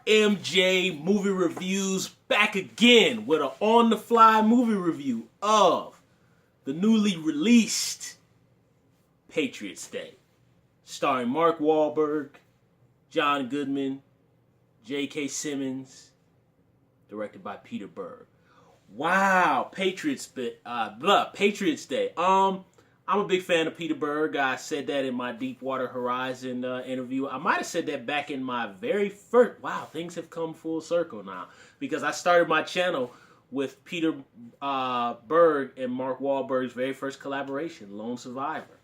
MJ Movie Reviews back again with an on-the-fly movie review of the newly released Patriots Day, starring Mark Wahlberg, John Goodman, J.K. Simmons, directed by Peter Berg. Wow, Patriots Day. I'm a big fan of Peter Berg. I said that in my Deepwater Horizon interview. I might have said that back in my very first... Wow, things have come full circle now. Because I started my channel with Peter Berg and Mark Wahlberg's very first collaboration, Lone Survivor.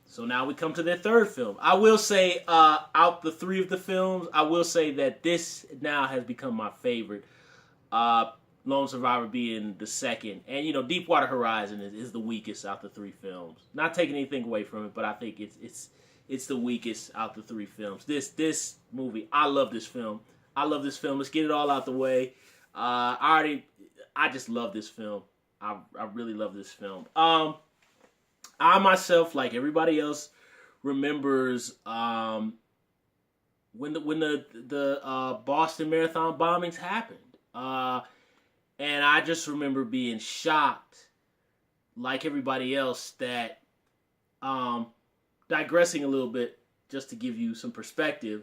So now we come to their third film. I will say, out the three of the films, I will say that this now has become my favorite. Lone Survivor being the second. And, Deepwater Horizon is the weakest out the three films. Not taking anything away from it, but I think it's the weakest out the three films. This movie, I love this film. Let's get it all out the way. I just love this film. I really love this film. I myself, like everybody else, remembers when the Boston Marathon bombings happened. And I just remember being shocked, like everybody else, that, digressing a little bit, just to give you some perspective,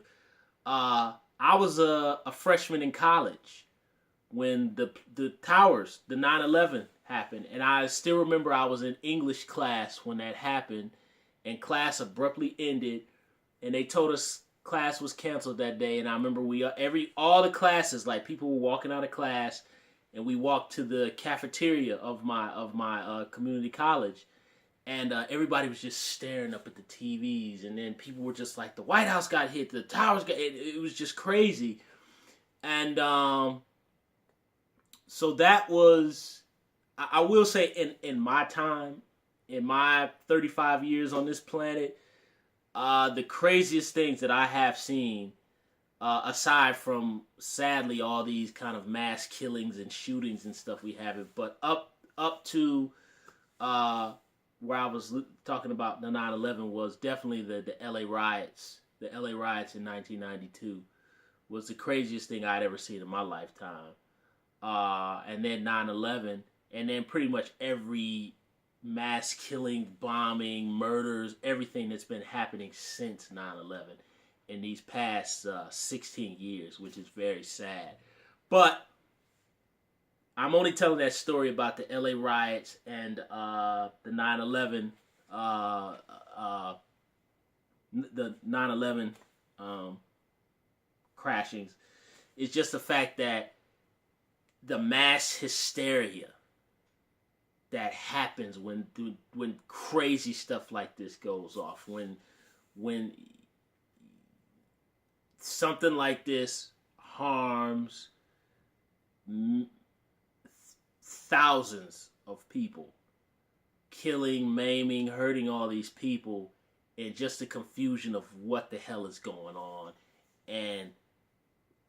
I was a freshman in college when the towers, the 9/11 happened. And I still remember I was in English class when that happened, and class abruptly ended, and they told us class was canceled that day. And I remember all the classes, like people were walking out of class, and we walked to the cafeteria of my community college, and everybody was just staring up at the TVs, and then people were just like, the White House got hit, the towers got hit. It was just crazy. And so that was, I will say, in my time, in my 35 years on this planet, the craziest things that I have seen, aside from, sadly, all these kind of mass killings and shootings and stuff we have it, but up to where I was talking about the 9/11 was definitely the LA riots. The LA riots in 1992 was the craziest thing I'd ever seen in my lifetime. And then 9/11, and then pretty much every mass killing, bombing, murders, everything that's been happening since 9/11. In these past 16 years, which is very sad. But I'm only telling that story about the LA riots and the 9/11 crashings. It's just the fact that the mass hysteria that happens when crazy stuff like this goes off, when something like this harms thousands of people, killing, maiming, hurting all these people, and just the confusion of what the hell is going on. And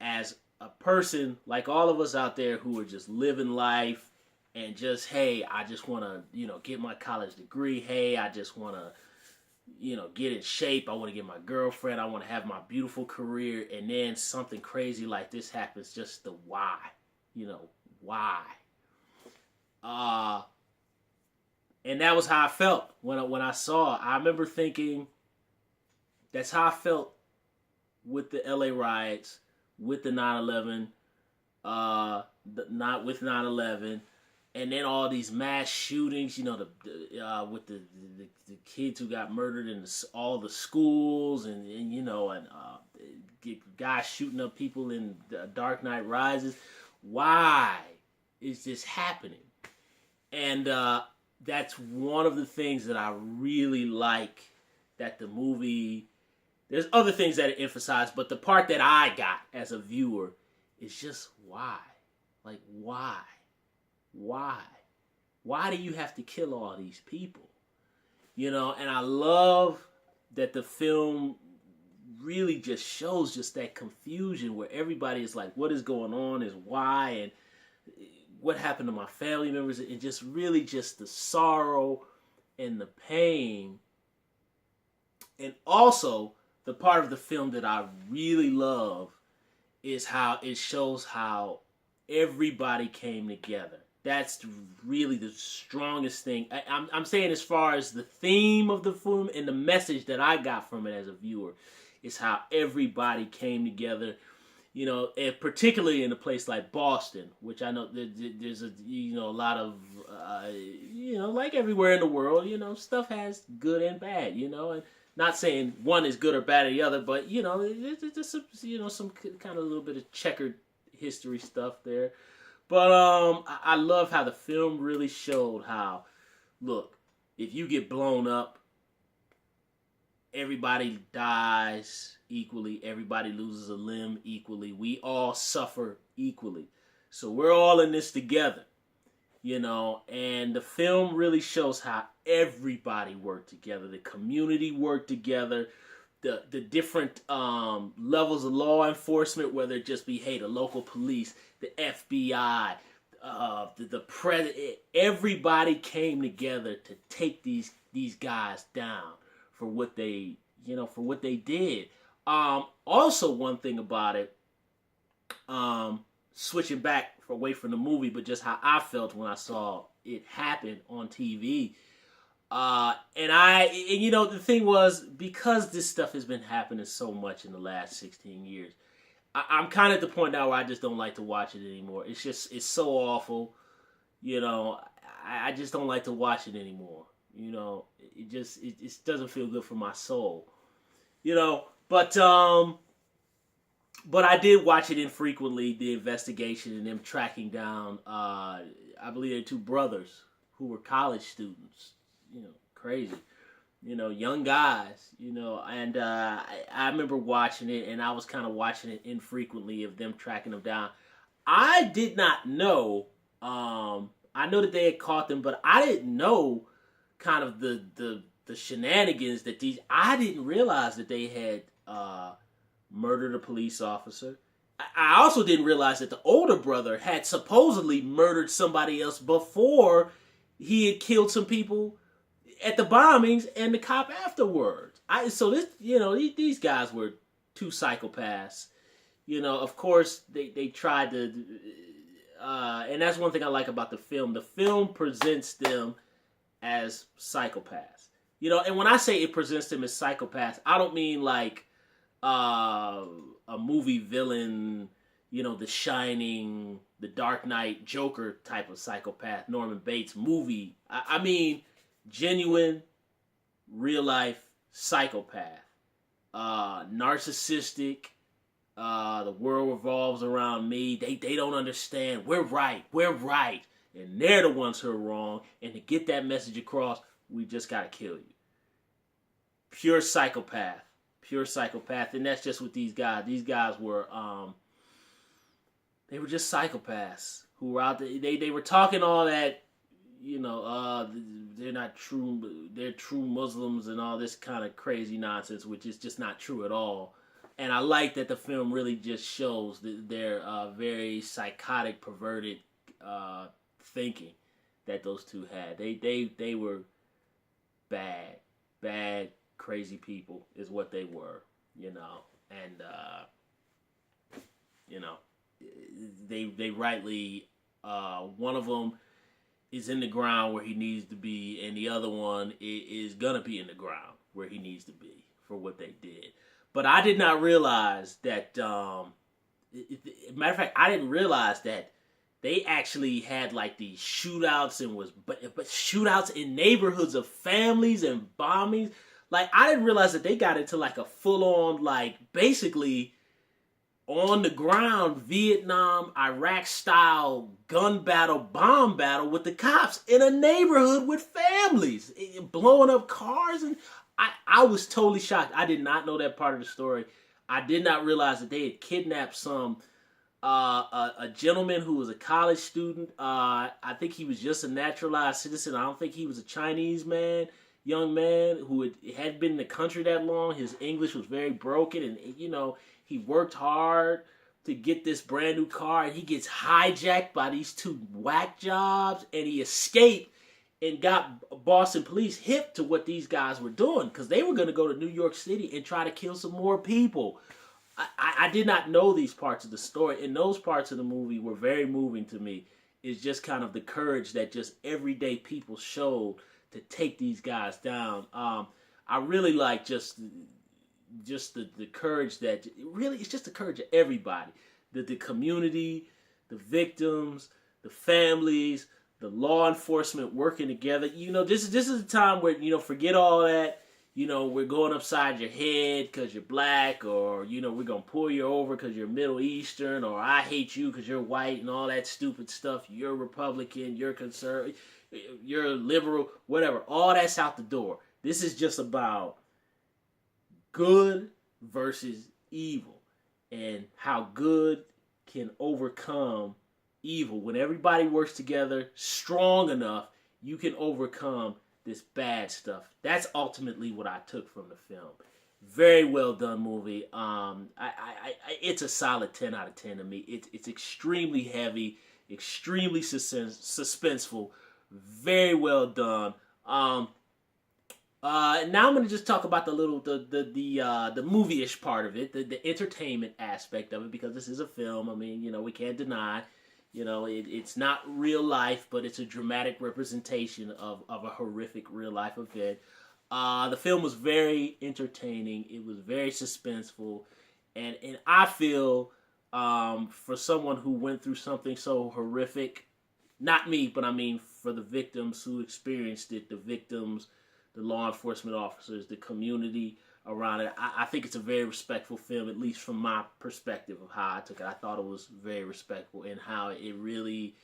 as a person, like all of us out there who are just living life and just, hey, I just want to, get my college degree. Hey, I just want to, get in shape. I want to get my girlfriend. I want to have my beautiful career. And then something crazy like this happens. Just the why. Why? And that was how I felt when I saw it. I remember thinking, that's how I felt with the LA riots, with the 9/11, not with 9/11. And then all these mass shootings, with the kids who got murdered in all the schools, and guys shooting up people in Dark Knight Rises. Why is this happening? And that's one of the things that I really like that the movie... There's other things that it emphasized, but the part that I got as a viewer is just why. Like, why? Why? Why do you have to kill all these people? And I love that the film really just shows just that confusion where everybody is like, what is going on, is why, and what happened to my family members, and just really just the sorrow and the pain. And also, the part of the film that I really love is how it shows how everybody came together. That's really the strongest thing. I'm saying, as far as the theme of the film and the message that I got from it as a viewer, is how everybody came together. And particularly in a place like Boston, which I know there's a lot of like everywhere in the world, stuff has good and bad, and not saying one is good or bad or the other, but it's just some kind of little bit of checkered history stuff there. But I love how the film really showed how, look, if you get blown up, everybody dies equally. Everybody loses a limb equally. We all suffer equally. So we're all in this together, and the film really shows how everybody worked together. The community worked together. The different levels of law enforcement, whether it just be, the local police, the FBI, the president, everybody came together to take these guys down for what they did. Also, one thing about it, switching back away from the movie, but just how I felt when I saw it happen on TV. The thing was, because this stuff has been happening so much in the last 16 years, I'm kind of at the point now where I just don't like to watch it anymore. It's so awful. I just don't like to watch it anymore. It just doesn't feel good for my soul. But I did watch it infrequently, the investigation and them tracking down, I believe they're two brothers who were college students. Crazy. Young guys, and I remember watching it, and I was kind of watching it infrequently of them tracking them down. I did not know, I know that they had caught them, but I didn't know kind of the shenanigans that I didn't realize that they had murdered a police officer. I also didn't realize that the older brother had supposedly murdered somebody else before he had killed some people at the bombings and the cop afterwards. These guys were two psychopaths. Of course they tried to, and that's one thing I like about the film. The film presents them as psychopaths. And when I say it presents them as psychopaths, I don't mean like a movie villain, The Shining, The Dark Knight, Joker type of psychopath, Norman Bates movie. I mean genuine, real life psychopath. Narcissistic. The world revolves around me. They don't understand. We're right. And they're the ones who are wrong. And to get that message across, we just gotta kill you. Pure psychopath. And that's just what these guys. These guys were they were just psychopaths who were out there. They were talking all that, they're not true, they're true Muslims and all this kind of crazy nonsense, which is just not true at all. And I like that the film really just shows their very psychotic, perverted thinking that those two had. They were bad, crazy people is what they were, and they rightly, one of them is in the ground where he needs to be, and the other one is gonna be in the ground where he needs to be for what they did. But I did not realize that. Matter of fact, I didn't realize that they actually had like these shootouts and but shootouts in neighborhoods of families and bombings. Like, I didn't realize that they got into like a full on, like, basically on the ground Vietnam, Iraq style gun battle, bomb battle with the cops in a neighborhood with families, blowing up cars. And I was totally shocked. I did not know that part of the story. I did not realize that they had kidnapped some a gentleman who was a college student. I think he was just a naturalized citizen. I don't think he was a Chinese young man who hadn't been in the country that long. His English was very broken, and he worked hard to get this brand new car, and he gets hijacked by these two whack jobs, and he escaped and got Boston police hip to what these guys were doing, because they were going to go to New York City and try to kill some more people. I did not know these parts of the story, and those parts of the movie were very moving to me. It's just kind of the courage that just everyday people showed to take these guys down. I really like just the courage that really it's just the courage of everybody, the community, the victims, the families, the law enforcement working together. This is a time where forget all that. We're going upside your head because you're black, or we're gonna pull you over because you're Middle Eastern, or I hate you because you're white, and all that stupid stuff. You're Republican, you're conservative, you're liberal, whatever. All that's out the door. This is just about good versus evil, and how good can overcome evil. When everybody works together strong enough, you can overcome this bad stuff. That's ultimately what I took from the film. Very well done movie. It's a solid 10 out of 10 to me. It's extremely heavy, extremely suspenseful, very well done. Now I'm gonna just talk about the movie-ish part of it, the entertainment aspect of it, because this is a film. I mean, we can't deny. It's not real life, but it's a dramatic representation of a horrific real life event. The film was very entertaining. It was very suspenseful, and I feel for someone who went through something so horrific, not me, but I mean for the victims who experienced it, the victims, the law enforcement officers, the community around it. I think it's a very respectful film, at least from my perspective of how I took it. I thought it was very respectful, and how it really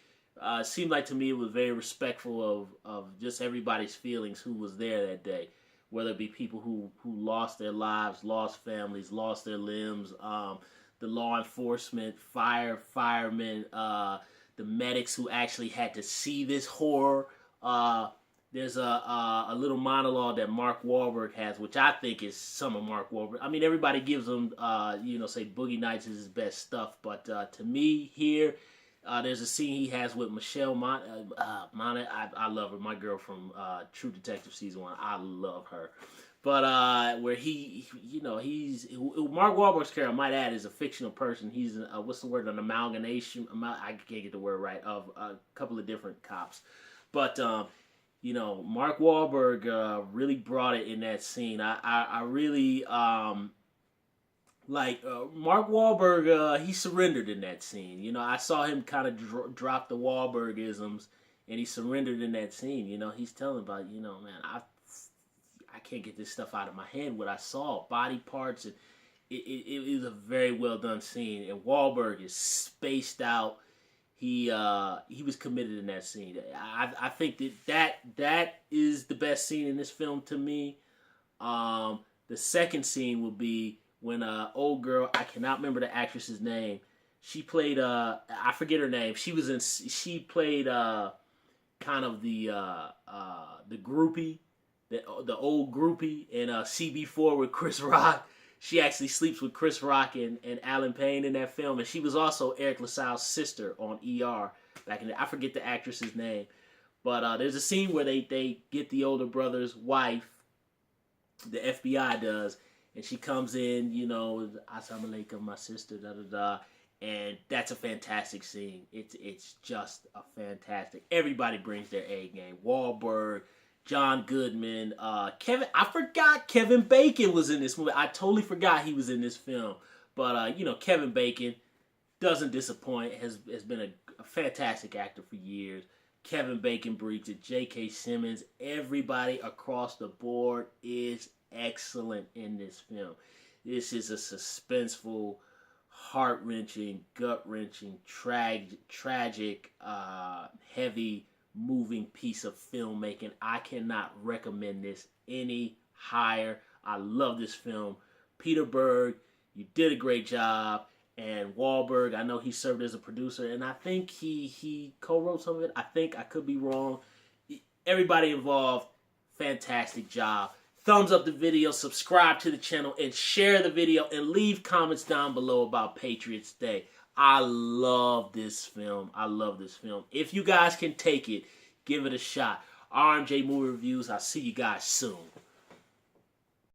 seemed like to me it was very respectful of just everybody's feelings who was there that day, whether it be people who lost their lives, lost families, lost their limbs, the law enforcement, firemen, the medics who actually had to see this horror. There's a little monologue that Mark Wahlberg has, which I think is some of Mark Wahlberg. I mean, everybody gives him, say Boogie Nights is his best stuff, but to me here, there's a scene he has with Michelle Monaghan. I love her, my girl from True Detective season 1. I love her. But where he's Mark Wahlberg's character, I might add, is a fictional person. He's what's the word? An amalgamation. I can't get the word right, of a couple of different cops, but. Mark Wahlberg really brought it in that scene. I really like Mark Wahlberg. He surrendered in that scene. I saw him kind of drop the Wahlbergisms, and he surrendered in that scene. He's telling about, man, I can't get this stuff out of my head. What I saw, body parts, and it was a very well done scene. And Wahlberg is spaced out. He was committed in that scene. I think that is the best scene in this film to me. The second scene will be when old girl, I cannot remember the actress's name. She played I forget her name. She played kind of the groupie, the old groupie in CB4 with Chris Rock. She actually sleeps with Chris Rock and Alan Payne in that film, and she was also Eric LaSalle's sister on ER back in the. I forget the actress's name, but there's a scene where they get the older brother's wife, the FBI does, and she comes in, Assalamu alaikum, my sister, da da da, and that's a fantastic scene. It's just a fantastic. Everybody brings their A game. Wahlberg, John Goodman, I forgot Kevin Bacon was in this movie. I totally forgot he was in this film. But, Kevin Bacon doesn't disappoint, has been a fantastic actor for years. Kevin Bacon brings it. J.K. Simmons, everybody across the board is excellent in this film. This is a suspenseful, heart-wrenching, gut-wrenching, tragic, heavy, moving piece of filmmaking. I cannot recommend this any higher. I love this film. Peter Berg, you did a great job. And Wahlberg, I know he served as a producer, and I think he co-wrote some of it. I could be wrong. Everybody involved, fantastic job. Thumbs up the video, subscribe to the channel, and share the video, and leave comments down below about Patriots Day. I love this film. If you guys can take it, give it a shot. RMJ Movie Reviews. I'll see you guys soon.